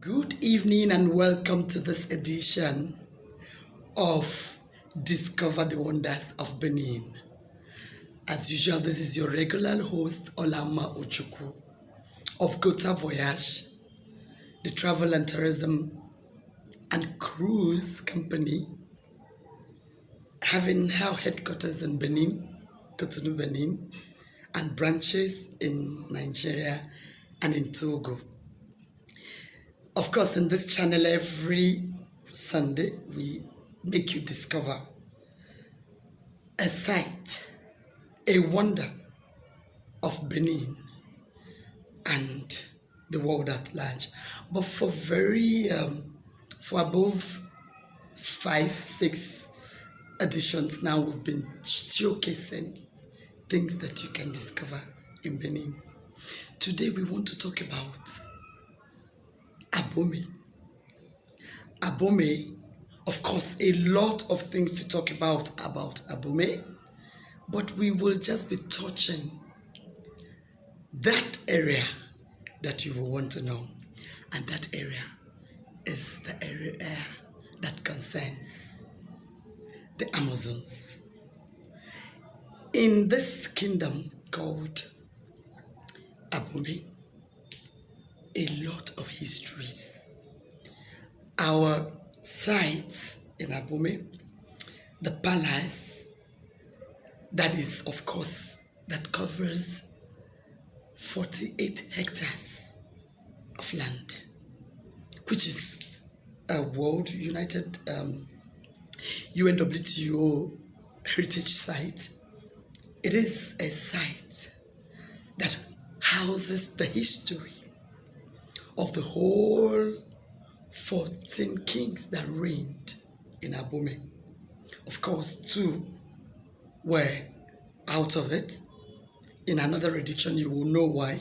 Good evening and welcome to this edition of Discover the Wonders of Benin. As usual, this is your regular host, Olama Ochuku of Gota Voyage, the travel and tourism and cruise company having our headquarters in Benin, Cotonou, Benin, and branches in Nigeria and in Togo. Of course, in this channel, every Sunday, we make you discover a sight, a wonder of Benin and the world at large. But for above 5-6 editions now, we've been showcasing things that you can discover in Benin. Today, we want to talk about Abomey. Abomey, of course, a lot of things to talk about Abomey, but we will just be touching that area that you will want to know. And that area is the area that concerns the Amazons. In this kingdom called Abomey, a lot of histories. Our sites in Abomey, the palace, that is, of course, that covers 48 hectares of land, which is a World United UNWTO heritage site. It is a site that houses the history of the whole 14 kings that reigned in Abomey. Of course, 2 were out of it. In another edition, you will know why.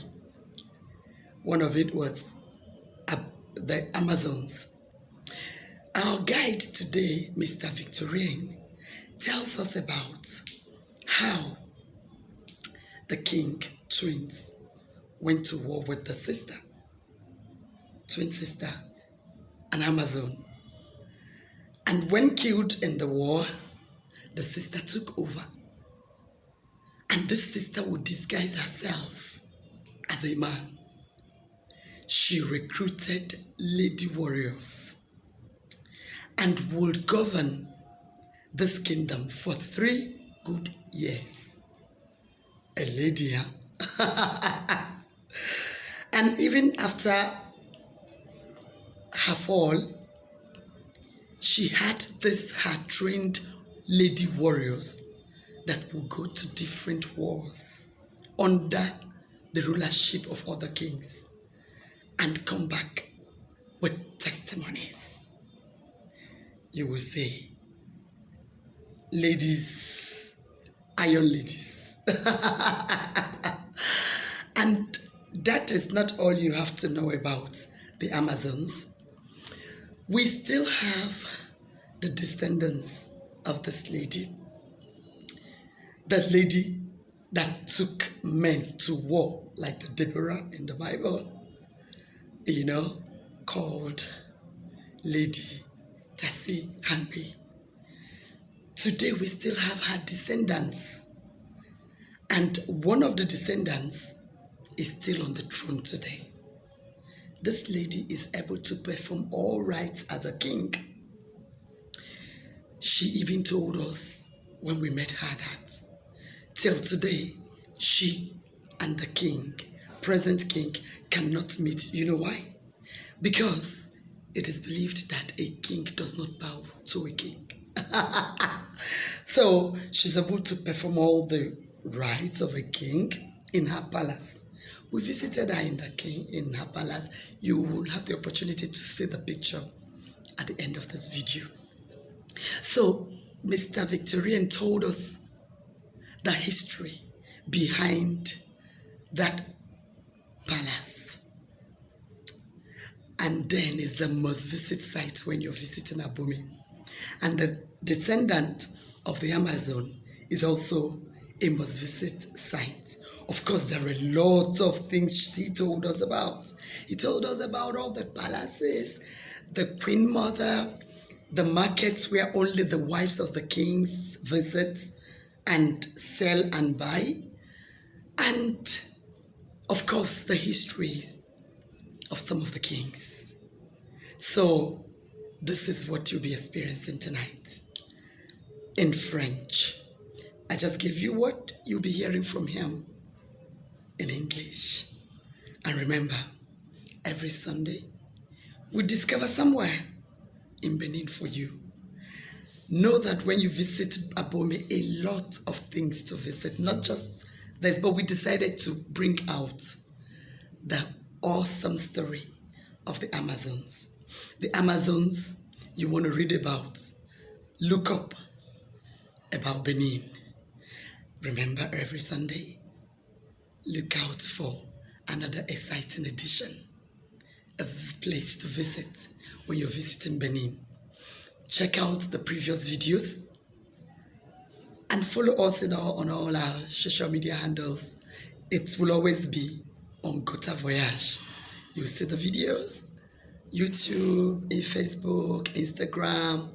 One of it was the Amazons. Our guide today, Mr. Victorine, tells us about how the king twins went to war with the twin sister, an Amazon. And when killed in the war, the sister took over. And this sister would disguise herself as a man. She recruited lady warriors and would govern this kingdom for 3 good years. A lady, huh? And even after her fall, she had her trained lady warriors that would go to different wars under the rulership of other kings and come back with testimonies. You will say, ladies, iron ladies. And that is not all you have to know about the Amazons. We still have the descendants of this lady. That lady that took men to war, like the Deborah in the Bible, called Lady Tassi Hanbe. Today we still have her descendants. And one of the descendants is still on the throne today. This lady is able to perform all rites as a king. She even told us when we met her that till today, she and the king, present king, cannot meet. You know why? Because it is believed that a king does not bow to a king. So she's able to perform all the rites of a king in her palace. We visited her in her palace. You will have the opportunity to see the picture at the end of this video. So Mr. Victorine told us the history behind that palace. And then is the must visit site when you're visiting Abomey. And the descendant of the Amazon is also a must visit site. Of course, there are lots of things he told us about. He told us about all the palaces, the Queen Mother, the markets where only the wives of the kings visit and sell and buy, and of course, the histories of some of the kings. So, this is what you'll be experiencing tonight in French. I just give you what you'll be hearing from him in English. And remember, every Sunday, we discover somewhere in Benin for you. Know that when you visit Abomey, a lot of things to visit, not just this, but we decided to bring out the awesome story of the Amazons. The Amazons you want to read about, look up about Benin. Remember, every Sunday, look out for another exciting edition, a place to visit when you're visiting Benin. Check out the previous videos and follow us on all our social media handles. It will always be on Gota Voyage. You'll see the videos, YouTube, Facebook, Instagram,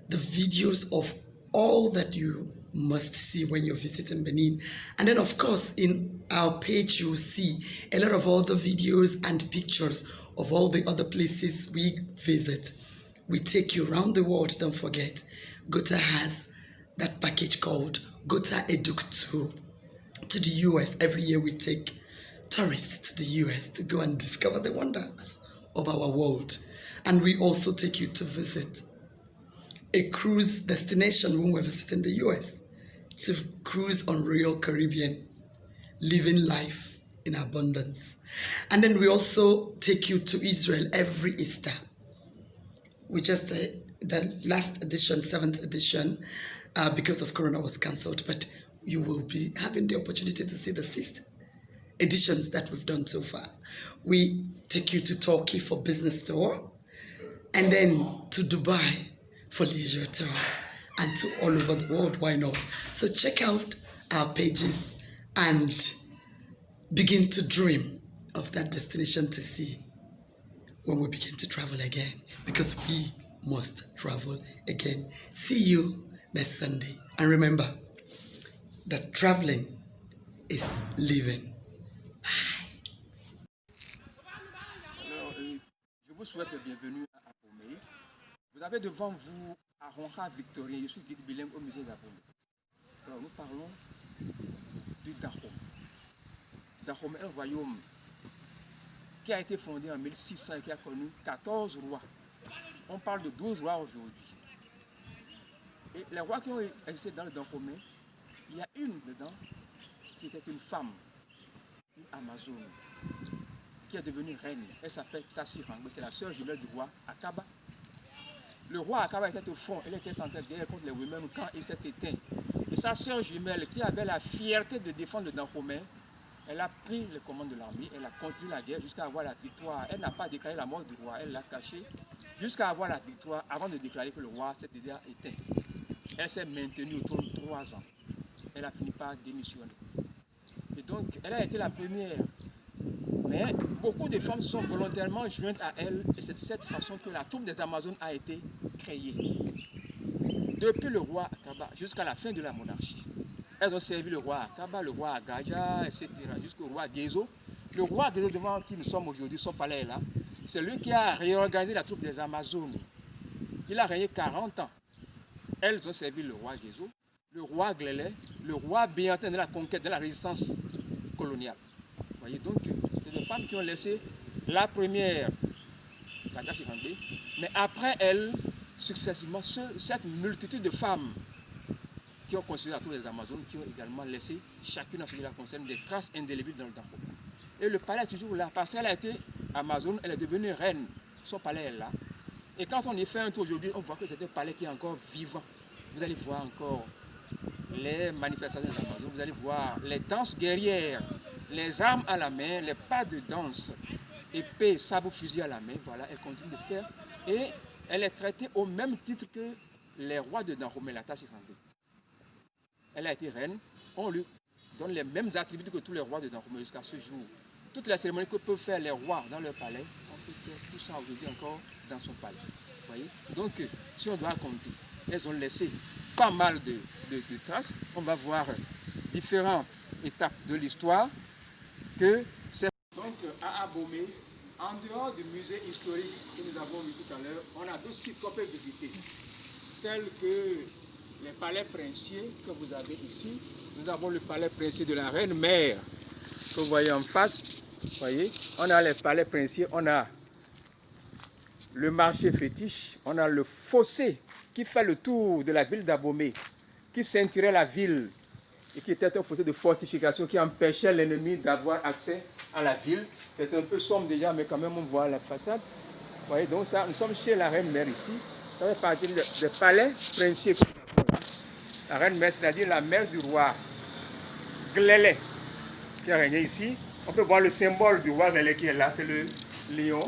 the videos of all that you must see when you're visiting Benin. And then, of course, in our page, you'll see a lot of other videos and pictures of all the other places we visit. We take you around the world. Don't forget, Gota has that package called Gota Eduk Tour to the US. Every year we take tourists to the US to go and discover the wonders of our world. And we also take you to visit a cruise destination when we're visiting the US, to cruise on Royal Caribbean, living life in abundance. And then we also take you to Israel every Easter. We just, the last edition, 7th edition, because of Corona was cancelled, but you will be having the opportunity to see the 6th editions that we've done so far. We take you to Turkey for business tour, and then to Dubai for leisure tour, and to all over the world. Why not? So check out our pages and begin to dream of that destination to see when we begin to travel again, because we must travel again. See you next Sunday. And remember that traveling is living. Alors, je vous souhaite la bienvenue à Abomey. Vous avez devant vous Aronha Victorien. Je suis guide bilingue au musée d'Abomey. Alors, nous parlons du Dahomey. Dahomey est un royaume qui a été fondé en 1600 et qui a connu 14 rois. On parle de 12 rois aujourd'hui. Et les rois qui ont existé dans le Dahomey, il y a une dedans qui était une femme, une Amazone, qui est devenue reine. Elle s'appelle Tassirangbe, c'est la sœur jumelle du roi Akaba. Le roi Akaba était au fond, elle était en train de guerre contre les women quand il s'est éteint. Et sa sœur jumelle, qui avait la fierté de défendre le Dahomey, elle a pris les commandes de l'armée, elle a continué la guerre jusqu'à avoir la victoire. Elle n'a pas déclaré la mort du roi, elle l'a caché jusqu'à avoir la victoire avant de déclarer que le roi s'était déjà éteint. Elle s'est maintenue autour de 3 ans. Elle a fini par démissionner. Et donc, elle a été la première. Mais beaucoup de femmes sont volontairement jointes à elle, et c'est de cette façon que la troupe des Amazones a été créée. Depuis le roi Akaba jusqu'à la fin de la monarchie. Elles ont servi le roi Akaba, le roi Agaja, etc. jusqu'au roi Gezo. Le roi Gezo devant qui nous sommes aujourd'hui, son palais est là. C'est lui qui a réorganisé la troupe des Amazones. Il a régné 40 ans. Elles ont servi le roi Gezo, le roi Glélé, le roi Béantin de la conquête, de la résistance coloniale. Vous voyez, donc, c'est des femmes qui ont laissé la première, la Tassirangbe, mais après elle, successivement, cette multitude de femmes qui ont considéré la troupe des Amazones, qui ont également laissé, chacune en ce qui la concerne, des traces indélébiles dans le Dahomey. Et le palais est toujours là, parce qu'elle a été Amazone, elle est devenue reine. Son palais est là. Et quand on y fait un tour aujourd'hui, on voit que c'est un palais qui est encore vivant. Vous allez voir encore les manifestations des Amazones, vous allez voir les danses guerrières, les armes à la main, les pas de danse, épée, sabre, fusil à la main. Voilà, elle continue de faire. Et elle est traitée au même titre que les rois de Dahomey, la Tassirangbe. Elle a été reine, on lui donne les mêmes attributs que tous les rois de Dahomey jusqu'à ce jour. Toutes les cérémonies que peuvent faire les rois dans leur palais, on peut faire tout ça aujourd'hui encore dans son palais. Vous voyez? Donc, si on doit compter, elles ont laissé pas mal de traces. On va voir différentes étapes de l'histoire que c'est. Donc, à Abomey, en dehors du musée historique que nous avons vu tout à l'heure, on a d'autres sites qu'on peut visiter, tels que les palais princiers que vous avez ici. Nous avons le palais princier de la Reine-Mère que vous voyez en face. Vous voyez, on a les palais princiers, on a le marché fétiche, on a le fossé qui fait le tour de la ville d'Abomey, qui ceinturait la ville et qui était un fossé de fortification qui empêchait l'ennemi d'avoir accès à la ville. C'est un peu sombre déjà, mais quand même on voit la façade. Vous voyez, donc ça, nous sommes chez la Reine-Mère ici. Ça fait partie des palais princiers. La Reine-Mère, c'est-à-dire la mère du roi Glélé, qui a régné ici. On peut voir le symbole du roi Glélé qui est là, c'est le lion.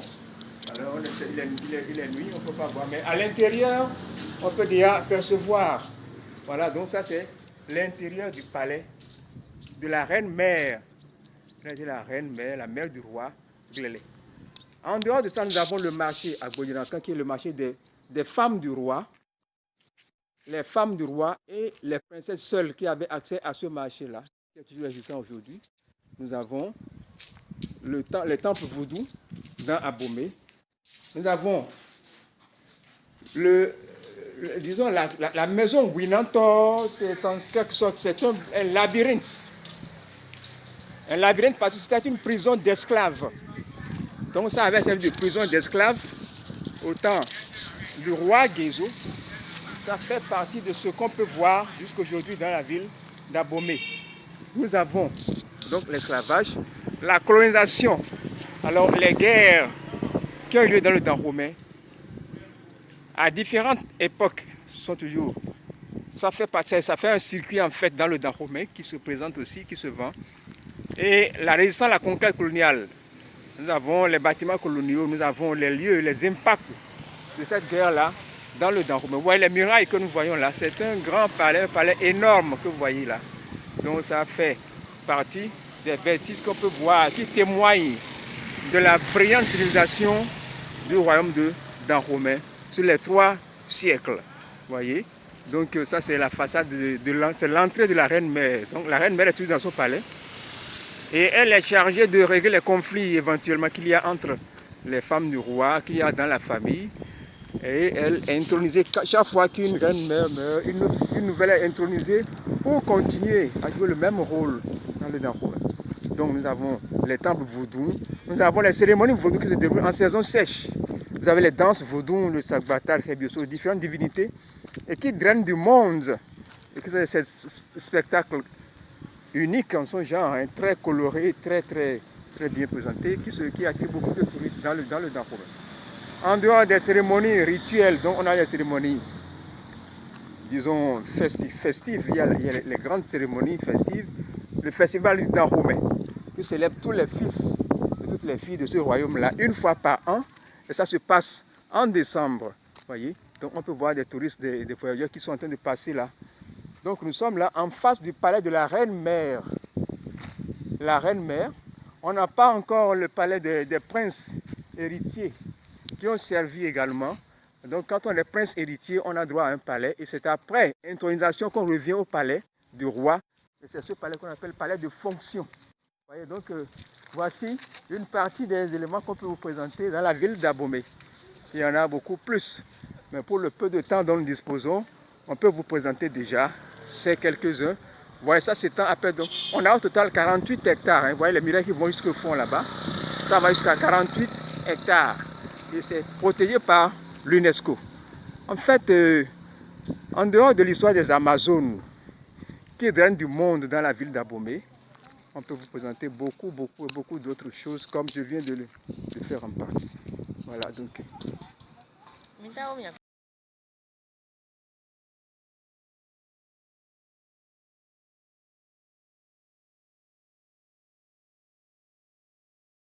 Alors il est nuit, on ne peut pas voir. Mais à l'intérieur, on peut déjà percevoir. Voilà, donc ça c'est l'intérieur du palais de la Reine-Mère. C'est la Reine-Mère, la mère du roi Glélé. En dehors de ça, nous avons le marché à Goyinaka, qui est le marché des femmes du roi. Les femmes du roi et les princesses seules qui avaient accès à ce marché-là, qui est toujours existant aujourd'hui. Nous avons les temples vaudous dans Abomey. Nous avons disons la maison Winantor, c'est en quelque sorte c'est un labyrinthe. Un labyrinthe parce que c'était une prison d'esclaves. Donc ça avait servi de prison d'esclaves au temps du roi Gézo. Ça fait partie de ce qu'on peut voir jusqu'aujourd'hui dans la ville d'Abomey. Nous avons donc l'esclavage, la colonisation, alors les guerres qui ont eu lieu dans le Dahomey à différentes époques sont toujours. Ça fait un circuit en fait dans le Dahomey qui se présente aussi, qui se vend. Et la résistance à la conquête coloniale. Nous avons les bâtiments coloniaux, nous avons les lieux, les impacts de cette guerre-là dans le Dahomey. Vous voyez les murailles que nous voyons là, c'est un grand palais, un palais énorme que vous voyez là. Donc ça fait partie des vestiges qu'on peut voir qui témoignent de la brillante civilisation du royaume de Dahomey sur les 3 siècles. Vous voyez, donc ça c'est la façade c'est l'entrée de la Reine-Mère. Donc la Reine-Mère est toujours dans son palais et elle est chargée de régler les conflits éventuellement qu'il y a entre les femmes du roi, qu'il y a dans la famille. Et elle est intronisée chaque fois qu'une reine-mère meurt, une nouvelle est intronisée pour continuer à jouer le même rôle dans le Dahomey. Donc nous avons les temples vaudous, nous avons les cérémonies vaudou qui se déroulent en saison sèche. Vous avez les danses vaudou, le Sakbatar, Khebioso, différentes divinités et qui drainent du monde. Et que c'est un spectacle unique en son genre, hein, très coloré, très bien présenté, qui attire beaucoup de touristes dans le Dahomey. En dehors des cérémonies rituelles, donc on a les cérémonies, disons, festives, il y a les grandes cérémonies festives, le festival du Dahomey, qui célèbre tous les fils et toutes les filles de ce royaume-là, une fois par an, et ça se passe en décembre, voyez. Donc on peut voir des touristes, des voyageurs qui sont en train de passer là. Donc nous sommes là en face du palais de la Reine-Mère. La Reine-Mère, on n'a pas encore le palais des princes héritiers, qui ont servi également. Donc quand on est prince héritier, on a droit à un palais et c'est après intronisation qu'on revient au palais du roi. Et c'est ce palais qu'on appelle palais de fonction. Vous voyez, donc voici une partie des éléments qu'on peut vous présenter dans la ville d'Abomey. Il y en a beaucoup plus. Mais pour le peu de temps dont nous disposons, on peut vous présenter déjà ces quelques-uns. Vous voyez, ça s'étend après. Donc, on a au total 48 hectares. Hein. Vous voyez les murailles qui vont jusqu'au fond là-bas. Ça va jusqu'à 48 hectares. Et c'est protégé par l'UNESCO. En fait, en dehors de l'histoire des Amazones, qui drainent du monde dans la ville d'Abomey, on peut vous présenter beaucoup d'autres choses, comme je viens de le faire en partie. Voilà, donc.